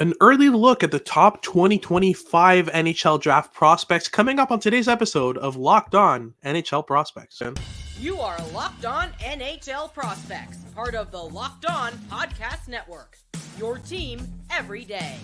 An early look at the top 2025 NHL Draft prospects coming up on today's episode of Locked On NHL Prospects. You are Locked On NHL Prospects, part of the Locked On Podcast Network. Your team every day.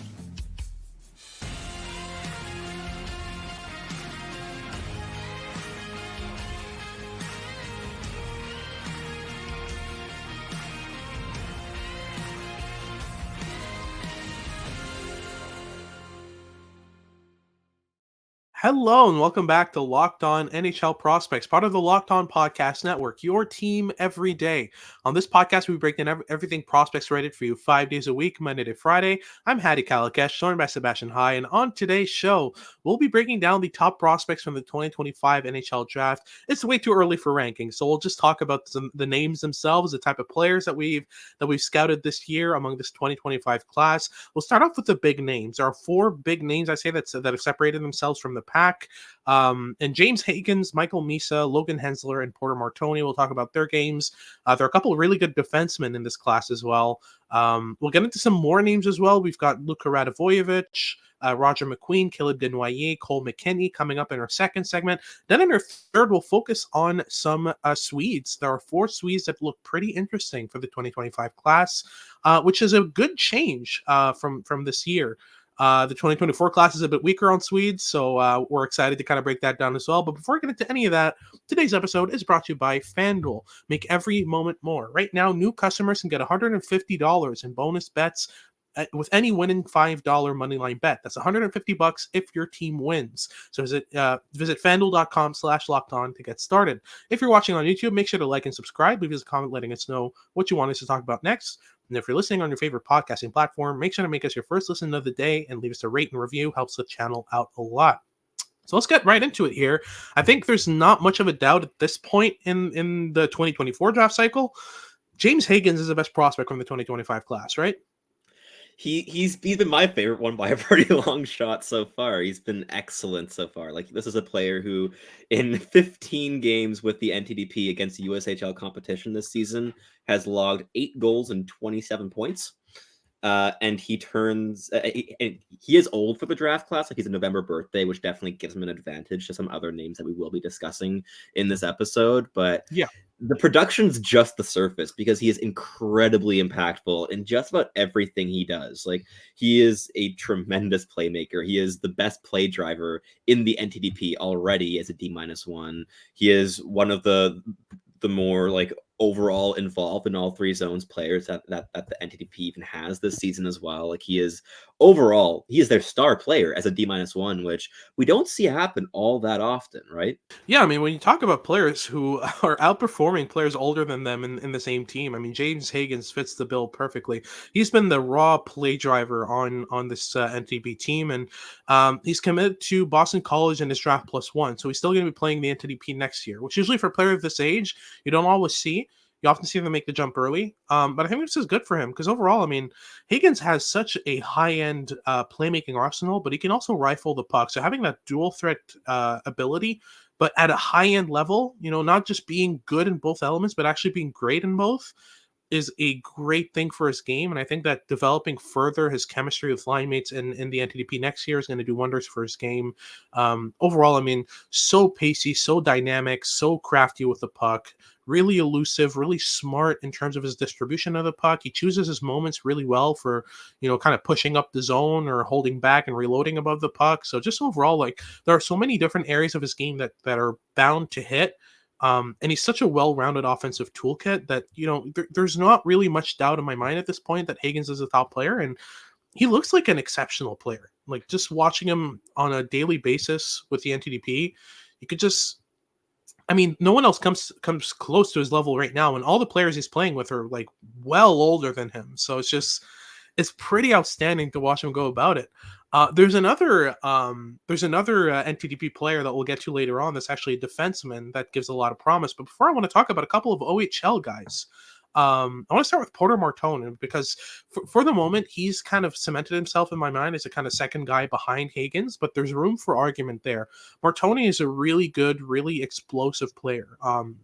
Hello and welcome back to Locked On NHL Prospects, part of the Locked On Podcast Network, your team every day. On this podcast, we break down everything prospects rated for you 5 days a week, Monday to Friday. I'm Hadi Kalakash, joined by Sebastian High, and on today's show, we'll be breaking down the top prospects from the 2025 NHL Draft. It's way too early for rankings, so we'll just talk about the names themselves, the type of players that we've scouted this year among this 2025 class. We'll start off with the big names. There are four big names, I say, that have separated themselves from the pack. And James Hagens, Michael Misa, Logan Hensler, and Porter Martone. We'll talk about their games. There are a couple of really good defensemen in this class as well. We'll get into some more names as well. We've got Luca Radivojevic, Roger McQueen, Caleb Desnoyers, Cole McKinney coming up in our second segment. Then in our third, we'll focus on some Swedes. There are four Swedes that look pretty interesting for the 2025 class, which is a good change from this year. The 2024 class is a bit weaker on Swedes, so we're excited to kind of break that down as well. But before we get into any of that, today's episode is brought to you by FanDuel. Make every moment more. Right now, new customers can get $150 in bonus bets with any winning $5 moneyline bet. That's $150 if your team wins. So visit FanDuel.com/lockedon to get started. If you're watching on YouTube, make sure to like and subscribe. Leave us a comment letting us know what you want us to talk about next. And if you're listening on your favorite podcasting platform, make sure to make us your first listen of the day and leave us a rate and review. Helps the channel out a lot. So let's get right into it here. I think there's not much of a doubt at this point in the 2024 draft cycle. James Hagens is the best prospect from the 2025 class, right? He's been my favorite one by a pretty long shot so far. He's been excellent so far. Like, this is a player who, in 15 games with the NTDP against the USHL competition this season, has logged 8 goals and 27 points. And he is old for the draft class. Like, he's a November birthday, which definitely gives him an advantage to some other names that we will be discussing in this episode. But yeah, the production's just the surface because he is incredibly impactful in just about everything he does. Like, he is a tremendous playmaker. He is the best play driver in the NTDP already as a D-1. He is one of the more like overall involved in all three zones players that the NTDP even has this season as well. Like, he is their star player as a D-1, which we don't see happen all that often, right? Yeah, I mean, when you talk about players who are outperforming players older than them in the same team, I mean, James Hagens fits the bill perfectly. He's been the raw play driver on this NTDP team, and he's committed to Boston College in his draft +1, so he's still going to be playing the NTDP next year, which usually for a player of this age, you don't always see. You often see them make the jump early, but I think this is good for him because overall, I mean, Hagens has such a high-end playmaking arsenal, but he can also rifle the puck. So having that dual threat ability, but at a high-end level, not just being good in both elements, but actually being great in both, is a great thing for his game. And I think that developing further his chemistry with line mates in the NTDP next year is going to do wonders for his game. Overall, I mean, so pacey, so dynamic, so crafty with the puck, really elusive, really smart in terms of his distribution of the puck. He chooses his moments really well for, kind of pushing up the zone or holding back and reloading above the puck. So just overall, like, there are so many different areas of his game that are bound to hit. And he's such a well-rounded offensive toolkit that, there's not really much doubt in my mind at this point that Hagens is a top player, and he looks like an exceptional player. Like, just watching him on a daily basis with the NTDP, you could just, I mean, no one else comes close to his level right now, and all the players he's playing with are like well older than him. So it's pretty outstanding to watch him go about it. There's another NTDP player that we'll get to later on that's actually a defenseman that gives a lot of promise. But before, I want to talk about a couple of OHL guys. I want to start with Porter Martone because for the moment, he's kind of cemented himself in my mind as a kind of second guy behind Hagens, but there's room for argument there. Martone is a really good, really explosive player.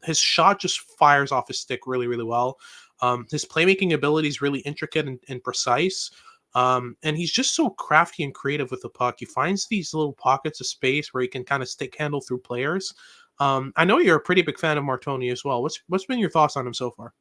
His shot just fires off his stick really, really well. His playmaking ability is really intricate and precise. And he's just so crafty and creative with the puck. He finds these little pockets of space where he can kind of stick handle through players. I know you're a pretty big fan of Martone as well. What's been your thoughts on him so far?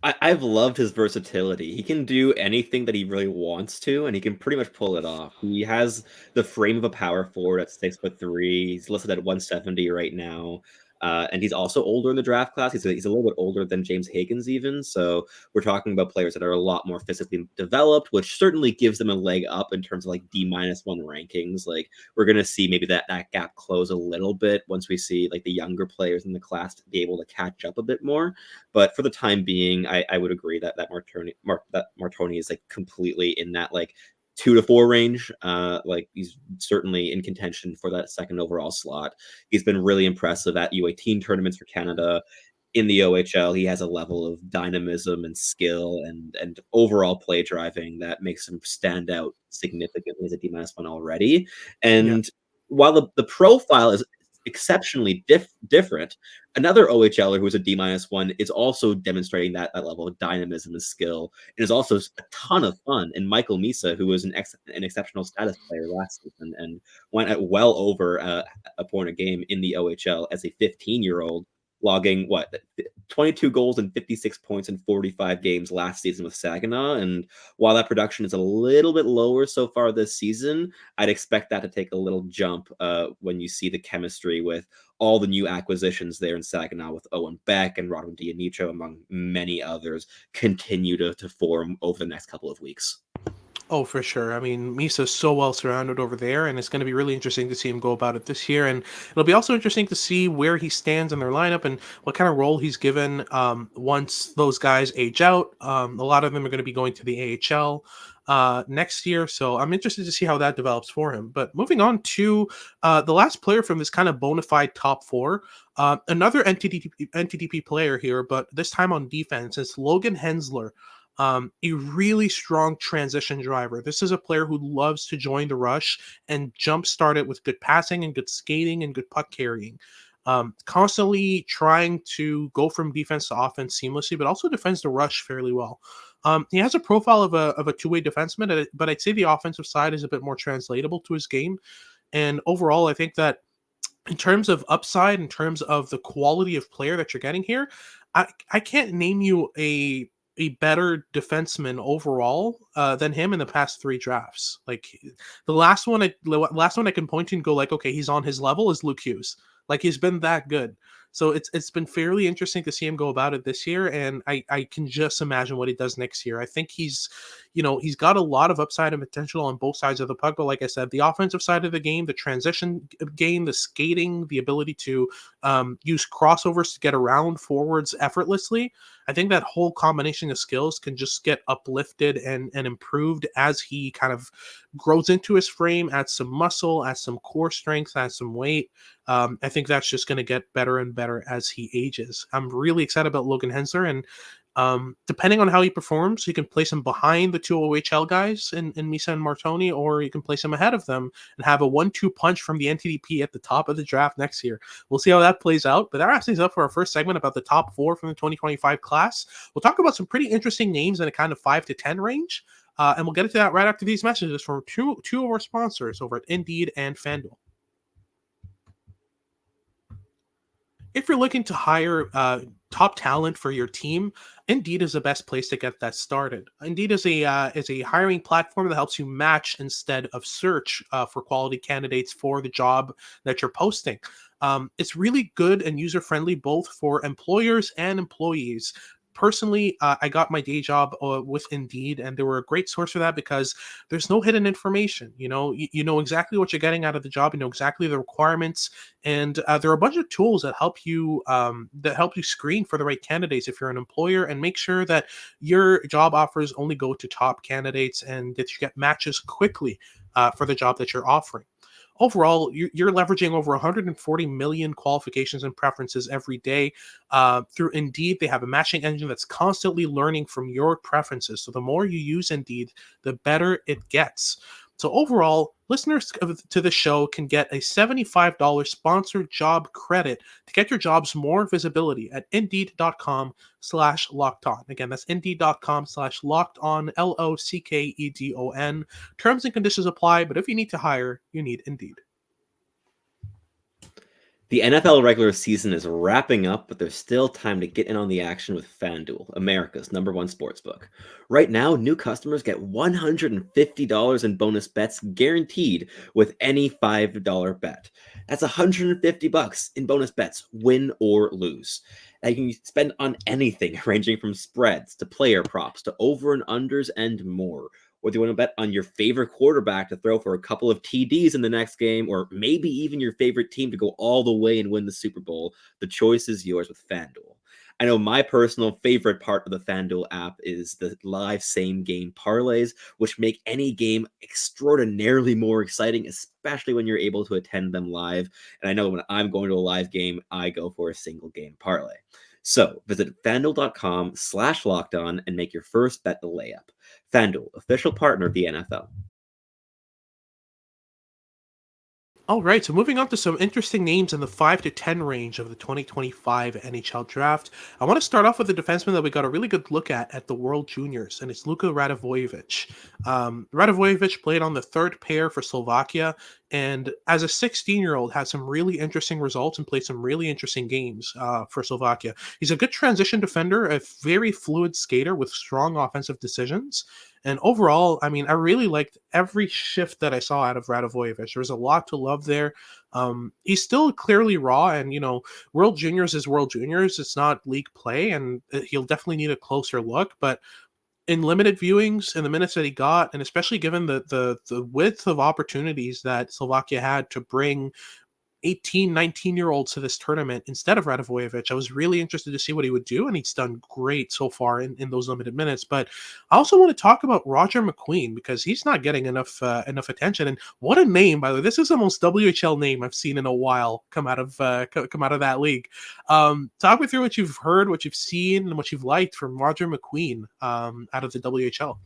I've loved his versatility. He can do anything that he really wants to, and he can pretty much pull it off. He has the frame of a power forward at 6'3". He's listed at 170 right now. And he's also older in the draft class. He's a little bit older than James Hagens even. So we're talking about players that are a lot more physically developed, which certainly gives them a leg up in terms of like D-1 rankings. Like we're going to see maybe that gap close a little bit once we see like the younger players in the class to be able to catch up a bit more. But for the time being, I would agree that Martone is like completely in that like 2 to 4 range. Like he's certainly in contention for that second overall slot. He's been really impressive at U18 tournaments for Canada. In the OHL, he has a level of dynamism and skill and overall play driving that makes him stand out significantly as a D-1 already. Yeah. And while the profile is exceptionally different, another OHLer who is a D-1 is also demonstrating that level of dynamism and skill, and is also a ton of fun. And Michael Misa, who was an exceptional status player last season and went at well over a point a game in the OHL as a 15-year-old, logging 22 goals and 56 points in 45 games last season with Saginaw. And while that production is a little bit lower so far this season, I'd expect that to take a little jump when you see the chemistry with all the new acquisitions there in Saginaw with Owen Beck and Rodman Dianicho, among many others, continue to form over the next couple of weeks. Oh, for sure. I mean, Misa's so well surrounded over there, and it's going to be really interesting to see him go about it this year. And it'll be also interesting to see where he stands in their lineup and what kind of role he's given once those guys age out. A lot of them are going to be going to the AHL next year, so I'm interested to see how that develops for him. But moving on to the last player from this kind of bona fide top four, another NTDP player here, but this time on defense, it's Logan Hensler. A really strong transition driver. This is a player who loves to join the rush and jumpstart it with good passing and good skating and good puck carrying. Constantly trying to go from defense to offense seamlessly, but also defends the rush fairly well. He has a profile of a two-way defenseman, but I'd say the offensive side is a bit more translatable to his game. And overall, I think that in terms of upside, in terms of the quality of player that you're getting here, I can't name you a better defenseman overall than him in the past 3 drafts. Like the last one I can point to and go like, okay, he's on his level is Luke Hughes. Like he's been that good. So it's been fairly interesting to see him go about it this year, and I can just imagine what he does next year. I think he's got a lot of upside and potential on both sides of the puck, but like I said, the offensive side of the game, the transition game, the skating, the ability to use crossovers to get around forwards effortlessly, I think that whole combination of skills can just get uplifted and improved as he kind of grows into his frame, adds some muscle, adds some core strength, adds some weight. I think that's just going to get better and better as he ages. I'm really excited about Logan Hensler, and depending on how he performs, you can place him behind the 2 OHL guys in Misa and Martone, or you can place him ahead of them and have a 1-2 punch from the NTDP at the top of the draft next year. We'll see how that plays out, but that wraps things up for our first segment about the top 4 from the 2025 class. We'll talk about some pretty interesting names in a kind of 5 to 10 range, and we'll get into that right after these messages from two of our sponsors over at Indeed and FanDuel. If you're looking to hire top talent for your team, Indeed is the best place to get that started. Indeed is a hiring platform that helps you match instead of search for quality candidates for the job that you're posting. It's really good and user-friendly both for employers and employees. Personally, I got my day job with Indeed, and they were a great source for that because there's no hidden information. You know exactly what you're getting out of the job. You know exactly the requirements, and there are a bunch of tools that help you screen for the right candidates if you're an employer, and make sure that your job offers only go to top candidates and that you get matches quickly for the job that you're offering. Overall, you're leveraging over 140 million qualifications and preferences every day. Through Indeed, they have a matching engine that's constantly learning from your preferences. So the more you use Indeed, the better it gets. So overall, listeners to the show can get a $75 sponsored job credit to get your jobs more visibility at Indeed.com/locked-on. Again, that's Indeed.com/locked-on, LOCKEDON. Terms and conditions apply, but if you need to hire, you need Indeed. The NFL regular season is wrapping up, but there's still time to get in on the action with FanDuel, America's #1 sportsbook. Right now, new customers get $150 in bonus bets guaranteed with any $5 bet. That's $150 in bonus bets, win or lose. And you can spend on anything ranging from spreads to player props to over and unders and more. Whether you want to bet on your favorite quarterback to throw for a couple of TDs in the next game, or maybe even your favorite team to go all the way and win the Super Bowl, the choice is yours with FanDuel. I know my personal favorite part of the FanDuel app is the live same-game parlays, which make any game extraordinarily more exciting, especially when you're able to attend them live. And I know when I'm going to a live game, I go for a single-game parlay. So visit FanDuel.com/lockedon and make your first bet a layup. FanDuel, official partner of the NFL. All right, so moving on to some interesting names in the 5 to 10 range of the 2025 NHL Draft. I want to start off with a defenseman that we got a really good look at the World Juniors, and it's Luca Radivojevic. Radivojevic played on the third pair for Slovakia, and as a 16-year-old had some really interesting results and played some really interesting games for Slovakia. He's a good transition defender, a very fluid skater with strong offensive decisions. And overall, I mean, I really liked every shift that I saw out of Radivojevic. There was a lot to love there. He's still clearly raw, and World Juniors is World Juniors. It's not league play, and he'll definitely need a closer look. But in limited viewings, in the minutes that he got, and especially given the width of opportunities that Slovakia had to bring 18, 19-year-olds to this tournament instead of Radivojevic, I was really interested to see what he would do, and he's done great so far in those limited minutes. But I also want to talk about Roger McQueen, because he's not getting enough attention. And what a name, by the way! This is the most WHL name I've seen in a while come out of that league. Talk me through what you've heard, what you've seen, and what you've liked from Roger McQueen out of the WHL.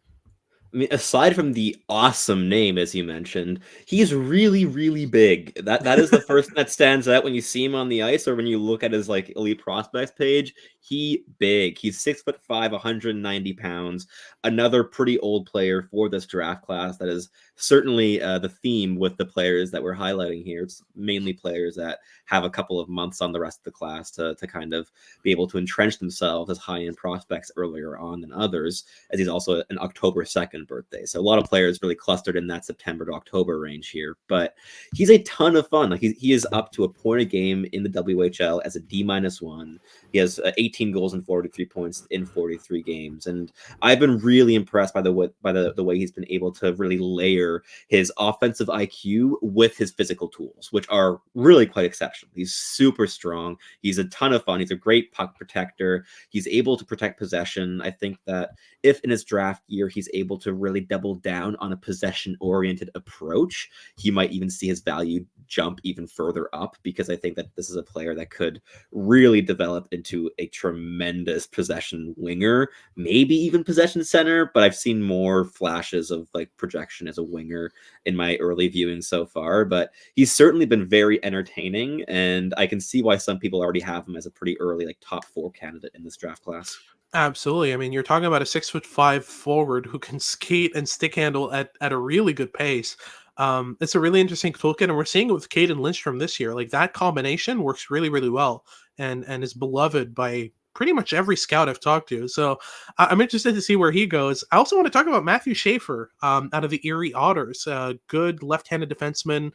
I mean, aside from the awesome name, as you mentioned, he's really, really big. That is the first thing that stands out when you see him on the ice, or when you look at his elite prospects page. He's 6'5", 190 pounds. Another pretty old player for this draft class. That is certainly the theme with the players that we're highlighting here. It's mainly players that have a couple of months on the rest of the class to kind of be able to entrench themselves as high-end prospects earlier on than others, as he's also an October 2nd birthday. So a lot of players really clustered in that September to October range here. But he's a ton of fun. He is up to a point a game in the WHL as a D-1. He has 18 goals and 43 points in 43 games. And I've been really impressed by the way he's been able to really layer his offensive IQ with his physical tools, which are really quite exceptional. He's super strong. He's a ton of fun. He's a great puck protector. He's able to protect possession. I think that if in his draft year he's able to really double down on a possession-oriented approach, he might even see his value jump even further up, because I think that this is a player that could really develop into a tremendous possession winger, maybe even possession center, but I've seen more flashes of projection as a winger in my early viewing so far. But he's certainly been very entertaining, and I can see why some people already have him as a pretty early top 4 candidate in this draft class. Absolutely. I mean, you're talking about a 6'5" forward who can skate and stick handle at a really good pace. It's a really interesting toolkit, and we're seeing it with Caden Lindstrom this year. That combination works really, really well, and is beloved by pretty much every scout I've talked to. So I'm interested to see where he goes. I also want to talk about Matthew Schaefer out of the Erie Otters, a good left-handed defenseman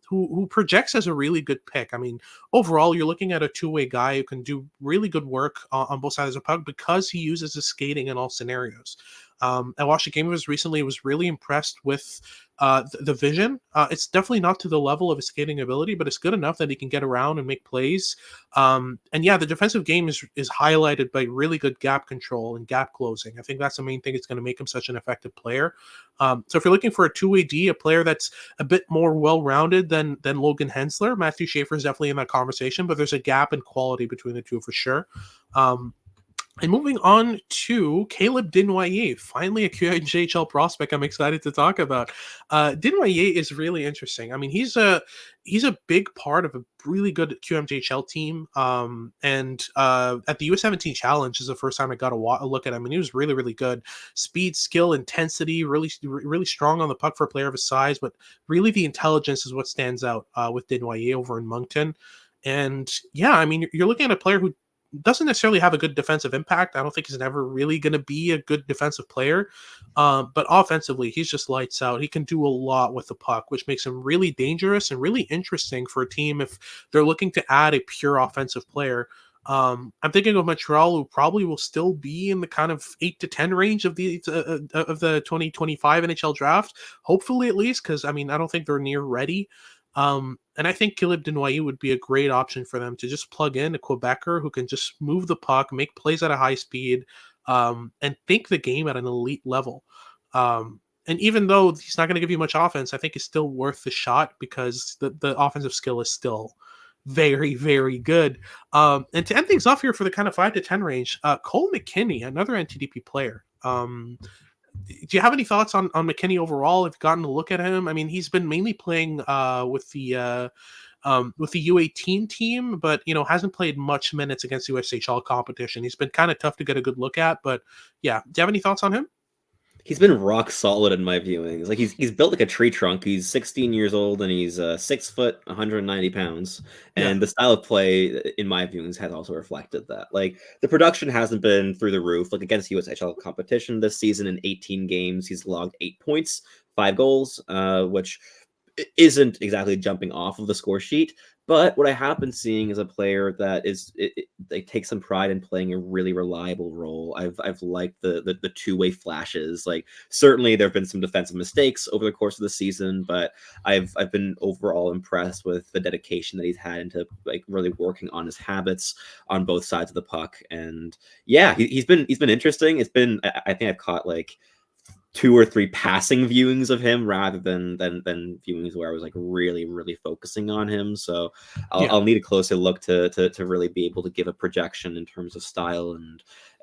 who projects as a really good pick. I mean, overall, you're looking at a two-way guy who can do really good work on both sides of the puck, because he uses his skating in all scenarios. I watched a game of his recently. Was really impressed with the vision. It's definitely not to the level of his skating ability, but it's good enough that he can get around and make plays. And yeah, the defensive game is highlighted by really good gap control and gap closing. I think that's the main thing that's going to make him such an effective player. So if you're looking for a two-way D, a player that's a bit more well-rounded than Logan Hensler, Matthew Schaefer is definitely in that conversation, but there's a gap in quality between the two for sure. And moving on to Caleb Desnoyers, finally a QMJHL prospect I'm excited to talk about. Desnoyers is really interesting. I mean, he's a big part of a really good QMJHL team. And at the U17 Challenge is the first time I got a look at him, and he was really, really good. Speed, skill, intensity, really strong on the puck for a player of his size, but really the intelligence is what stands out with Desnoyers over in Moncton. And yeah, I mean, you're looking at a player who doesn't necessarily have a good defensive impact. I don't think he's never really going to be a good defensive player. But offensively, he's just lights out. He can do a lot with the puck, which makes him really dangerous and really interesting for a team if they're looking to add a pure offensive player. I'm thinking of Montreal, who probably will still be in the kind of 8 to 10 range of the 2025 NHL draft, hopefully at least, because I mean I don't think they're near ready. And I think Caleb Desnoyers would be a great option for them to just plug in a Quebecer who can just move the puck, make plays at a high speed, and think the game at an elite level. And even though he's not going to give you much offense, I think it's still worth the shot because the offensive skill is still very, very good. And to end things off here for the kind of 5 to 10 range, Cole McKinney, another NTDP player. Do you have any thoughts on McKinney overall? Have you gotten to look at him? I mean, he's been mainly playing with the U18 team, but hasn't played much minutes against USHL competition. He's been kind of tough to get a good look at, but yeah. Do you have any thoughts on him? He's been rock solid in my viewings. Like he's built like a tree trunk. He's 16 years old and he's 6 foot, 190 pounds. Yeah. And the style of play in my viewings has also reflected that. Like the production hasn't been through the roof. Like against USHL competition this season in 18 games, he's logged 8 points, 5 goals, which isn't exactly jumping off of the score sheet. But what I have been seeing is a player that they take some pride in playing a really reliable role. I've liked the two-way flashes. Like certainly there have been some defensive mistakes over the course of the season, but I've been overall impressed with the dedication that he's had into like really working on his habits on both sides of the puck. And yeah, he's been interesting. It's been I think I've caught like 2 or 3 passing viewings of him rather than viewings where I was like really focusing on him. So I'll need a closer look to really be able to give a projection in terms of style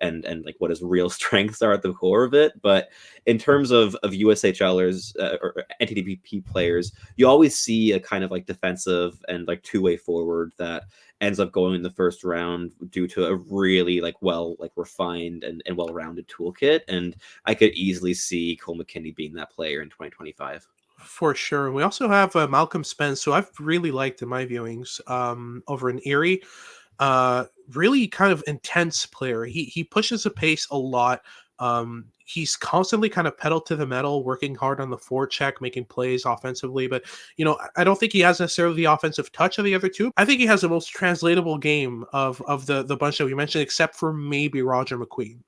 and like what his real strengths are at the core of it. But in terms of USHLers or NTDP players, you always see a kind of like defensive and like two-way forward that ends up going in the first round due to a really like refined and well-rounded toolkit. And I could easily see Cole McKinney being that player in 2025. For sure. We also have Malcolm Spence, who I've really liked in my viewings over in Erie. Really kind of intense player. He pushes the pace a lot. He's constantly kind of pedal to the metal, working hard on the forecheck, making plays offensively. But, I don't think he has necessarily the offensive touch of the other two. I think he has the most translatable game of the bunch that we mentioned, except for maybe Roger McQueen.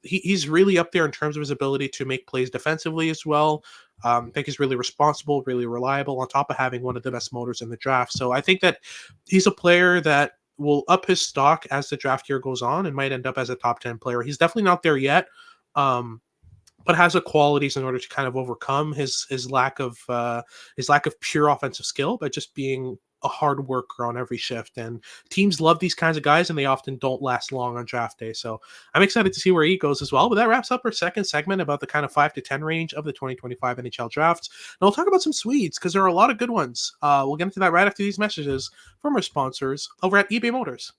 He's really up there in terms of his ability to make plays defensively as well. I think he's really responsible, really reliable, on top of having one of the best motors in the draft. So I think that he's a player that will up his stock as the draft year goes on and might end up as a top 10 player. He's definitely not there yet, but has the qualities in order to kind of overcome his lack of pure offensive skill by just being a hard worker on every shift. And teams love these kinds of guys, and they often don't last long on draft day. So I'm excited to see where he goes as well. But that wraps up our second segment about the kind of 5 to 10 range of the 2025 NHL draft. And we'll talk about some Swedes because there are a lot of good ones. We'll get into that right after these messages from our sponsors over at eBay Motors.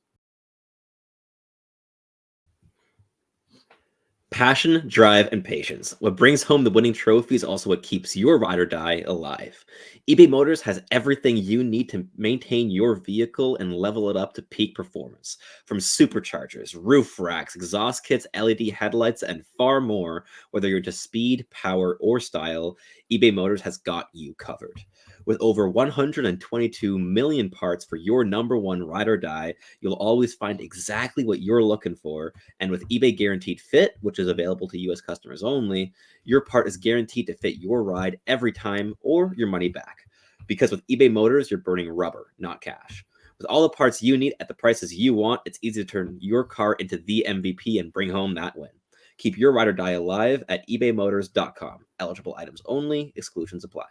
Passion, drive, and patience. What brings home the winning trophy is also what keeps your ride or die alive. eBay Motors has everything you need to maintain your vehicle and level it up to peak performance. From superchargers, roof racks, exhaust kits, LED headlights, and far more, whether you're into speed, power, or style, eBay Motors has got you covered. With over 122 million parts for your number one ride or die, you'll always find exactly what you're looking for. And with eBay Guaranteed Fit, which is available to US customers only, your part is guaranteed to fit your ride every time or your money back. Because with eBay Motors, you're burning rubber, not cash. With all the parts you need at the prices you want, it's easy to turn your car into the MVP and bring home that win. Keep your ride or die alive at ebaymotors.com. Eligible items only, exclusions apply.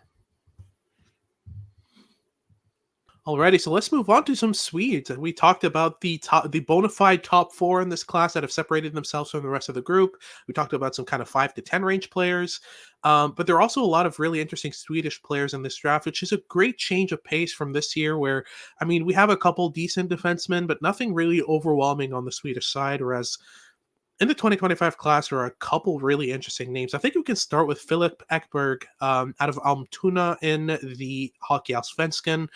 Alrighty, so let's move on to some Swedes. We talked about the bona fide top 4 in this class that have separated themselves from the rest of the group. We talked about some kind of 5 to 10 range players, but there are also a lot of really interesting Swedish players in this draft, which is a great change of pace from this year. Where we have a couple decent defensemen, but nothing really overwhelming on the Swedish side. Whereas in the 2025 class, there are a couple really interesting names. I think we can start with Filip Ekberg out of Almtuna in the Hockey Allsvenskan.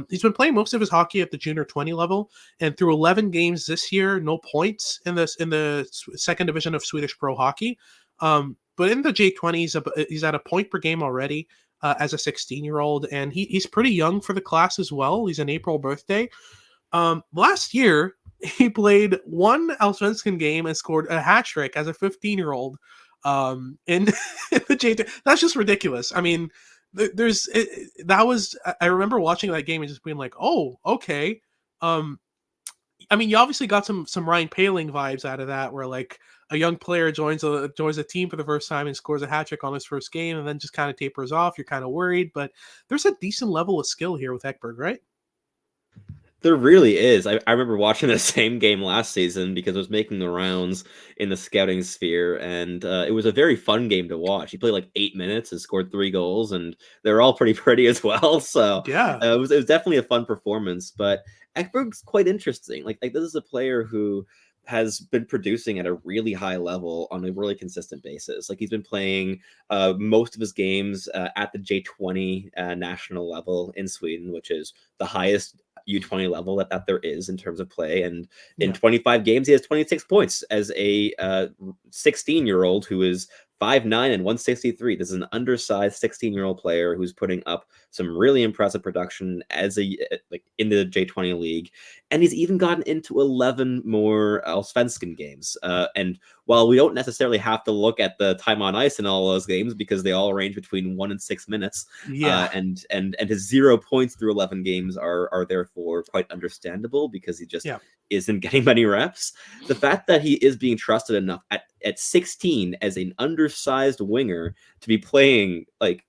He's been playing most of his hockey at the junior 20 level, and through 11 games this year, no points in the second division of Swedish pro hockey. But in the J20, he's at a point per game already as a 16-year-old, and he's pretty young for the class as well. He's an April birthday. Last year, he played one Allsvenskan game and scored a hat trick as a 15-year-old in the J2. That's just ridiculous. I mean, I remember watching that game and just being like, oh, okay. You obviously got some Ryan Poehling vibes out of that, where like a young player joins a team for the first time and scores a hat trick on his first game and then just kind of tapers off. You're kind of worried, but there's a decent level of skill here with Ekberg, right? There really is. I remember watching the same game last season because it was making the rounds in the scouting sphere, and it was a very fun game to watch. He played like 8 minutes and scored 3 goals, and they're all pretty pretty as well. So yeah, it was definitely a fun performance. But Ekberg's quite interesting. Like this is a player who has been producing at a really high level on a really consistent basis. Like he's been playing most of his games at the J20 national level in Sweden, which is the highest U20 level that there is in terms of play. And in 25 games, he has 26 points as a 16-year-old who is 5'9" and 163. This is an undersized 16-year-old player who's putting up some really impressive production as in the J20 league, and he's even gotten into 11 more Allsvenskan games. And while we don't necessarily have to look at the time on ice in all those games because they all range between 1 and 6 minutes, and his 0 points through 11 games are therefore quite understandable because he just isn't getting many reps. The fact that he is being trusted enough at 16 as an undersized winger to be playing like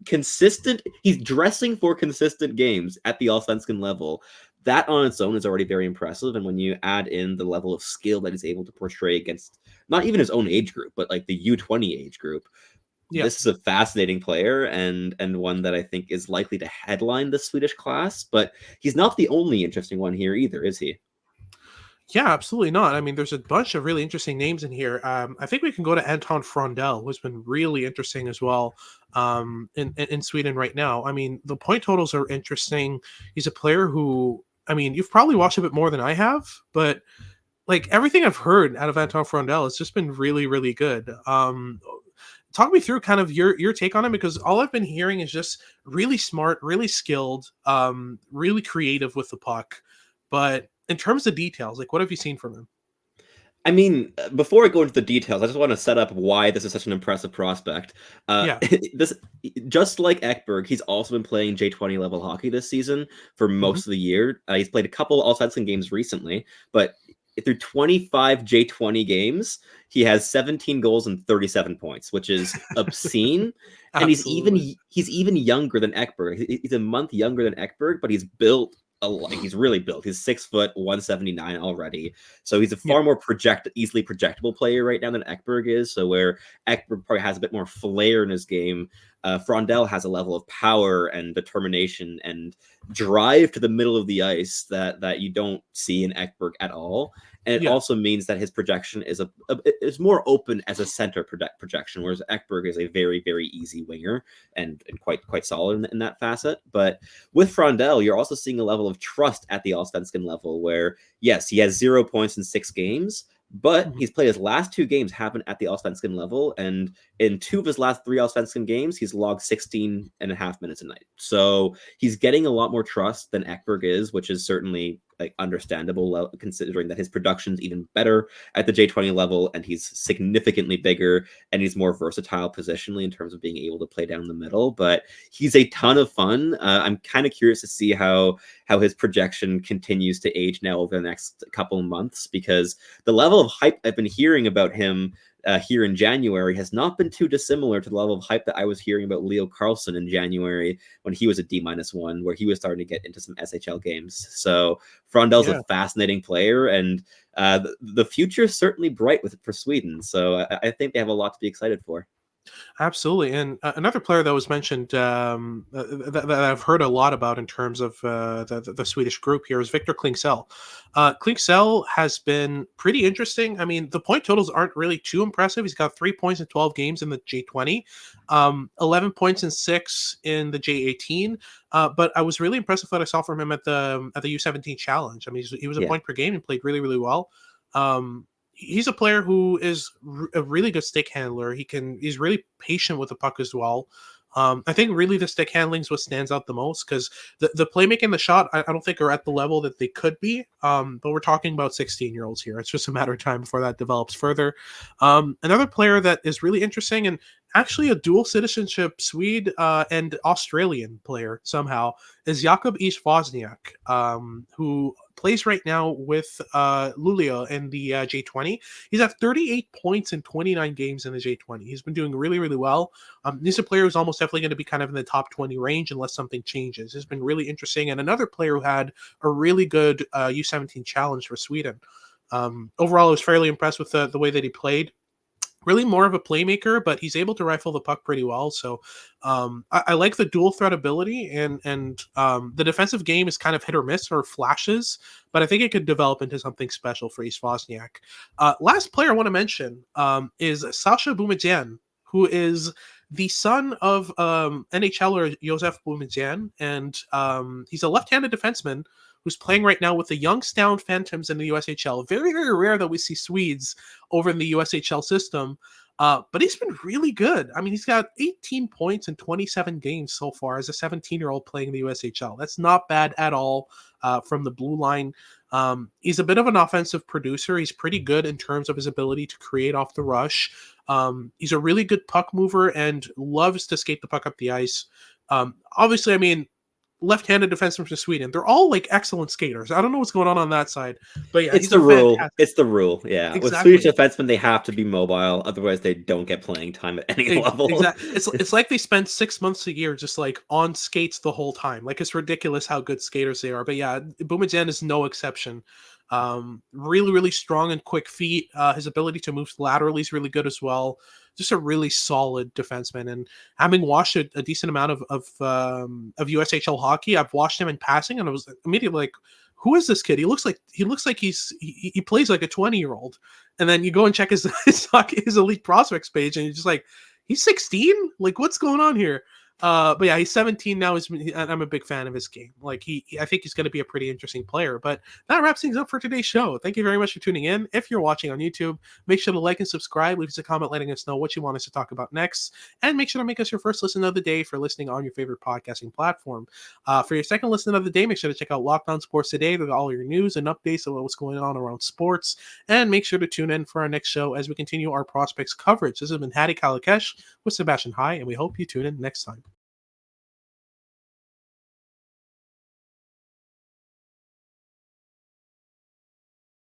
consistent, he's dressing for consistent games at the Allsvenskan level. That on its own is already very impressive. And when you add in the level of skill that he's able to portray against not even his own age group, but like the U20 age group, this is a fascinating player and one that I think is likely to headline the Swedish class. But he's not the only interesting one here either, is he? Yeah, absolutely not. I mean, there's a bunch of really interesting names in here. I think we can go to Anton Frondell, who's been really interesting as well in Sweden right now. I mean, the point totals are interesting. He's a player who, I mean, you've probably watched a bit more than I have, but like everything I've heard out of Anton Frondell has just been really, really good. Talk me through kind of your take on him, because all I've been hearing is just really smart, really skilled, really creative with the puck. But in terms of details, like what have you seen from him? I mean, before I go into the details, I just want to set up why this is such an impressive prospect. This, just like Ekberg, he's also been playing J20 level hockey this season for most of the year. He's played a couple Allsvenskan games recently, but through 25 J20 games, he has 17 goals and 37 points, which is obscene. And he's even younger than Ekberg. He's a month younger than Ekberg, but he's built he's really built. He's 6 foot 179 already, so he's a far more easily projectable player right now than Ekberg is. So where Ekberg probably has a bit more flair in his game, Frondell has a level of power and determination and drive to the middle of the ice that you don't see in Ekberg at all. And it also means that his projection is more open as a center projection, whereas Ekberg is a very, very easy winger and quite solid in that facet. But with Frondell, you're also seeing a level of trust at the Allsvenskan level where, yes, he has 0 points in 6 games, but he's played his last 2 games happen at the Allsvenskan level, and in 2 of his last 3 Allsvenskan games, he's logged 16 and a half minutes a night. So he's getting a lot more trust than Ekberg is, which is certainly like understandable considering that his production's even better at the J20 level, and he's significantly bigger and he's more versatile positionally in terms of being able to play down the middle. But he's a ton of fun. I'm kind of curious to see how his projection continues to age now over the next couple of months, because the level of hype I've been hearing about him here in January has not been too dissimilar to the level of hype that I was hearing about Leo Carlson in January when he was a D-1, where he was starting to get into some SHL games. So Frondell's a fascinating player, and the future is certainly bright for Sweden. So I think they have a lot to be excited for. Absolutely. And another player that was mentioned that I've heard a lot about in terms of the Swedish group here is Viktor Klingsell. Klingsell has been pretty interesting. I mean, the point totals aren't really too impressive. He's got 3 points in 12 games in the J20, 11 points in 6 in the J18. But I was really impressed with what I saw from him at the U17 Challenge. I mean, he was a point per game and played really, really well. He's a player who is a really good stick handler. He's really patient with the puck as well. I think really the stick handling is what stands out the most, because the playmaking and the shot, I don't think are at the level that they could be. But we're talking about 16-year-olds here. It's just a matter of time before that develops further. Another player that is really interesting, and actually a dual citizenship Swede and Australian player somehow, is Jakub East Wozniak, who plays right now with Luleå in the J20. He's at 38 points in 29 games in the J20. He's been doing really, really well. He's a player who's almost definitely going to be kind of in the top 20 range unless something changes. It's been really interesting. And another player who had a really good U17 challenge for Sweden. Overall, I was fairly impressed with the way that he played. Really more of a playmaker, but he's able to rifle the puck pretty well. So I like the dual threat ability, and the defensive game is kind of hit or miss or flashes, but I think it could develop into something special for East Wozniak. Last player I want to mention is Sascha Boumedienne, who is the son of NHLer Josef Boumedienne, and he's a left-handed defenseman who's playing right now with the Youngstown Phantoms in the USHL. Very, very rare that we see Swedes over in the USHL system, but he's been really good. I mean, he's got 18 points in 27 games so far as a 17-year-old playing in the USHL. That's not bad at all from the blue line. He's a bit of an offensive producer. He's pretty good in terms of his ability to create off the rush. He's a really good puck mover and loves to skate the puck up the ice. Obviously, I mean, left-handed defensemen from Sweden, they're all like excellent skaters. I don't know what's going on that side, but yeah, it's the rule. It's the rule. Yeah, exactly. With Swedish defensemen, they have to be mobile, otherwise they don't get playing time at any level. Exactly. It's like they spend 6 months a year just like on skates the whole time. Like, it's ridiculous how good skaters they are. But yeah, Boumedienne is no exception. Really, really strong and quick feet. His ability to move laterally is really good as well. Just a really solid defenseman. And having watched a decent amount of USHL hockey, I've watched him in passing, and I was immediately like, who is this kid? He looks like he plays like a 20-year-old. And then you go and check his elite prospects page, and you're just like, he's 16? Like, what's going on here? But yeah, he's 17 now. I'm a big fan of his game. Like, I think he's going to be a pretty interesting player. But that wraps things up for today's show. Thank you very much for tuning in. If you're watching on YouTube, make sure to like and subscribe. Leave us a comment letting us know what you want us to talk about next. And make sure to make us your first listen of the day for listening on your favorite podcasting platform. For your second listen of the day, make sure to check out Locked On Sports Today with all your news and updates of what's going on around sports. And make sure to tune in for our next show as we continue our prospects coverage. This has been Hadi Kalakesh with Sebastian High, and we hope you tune in next time.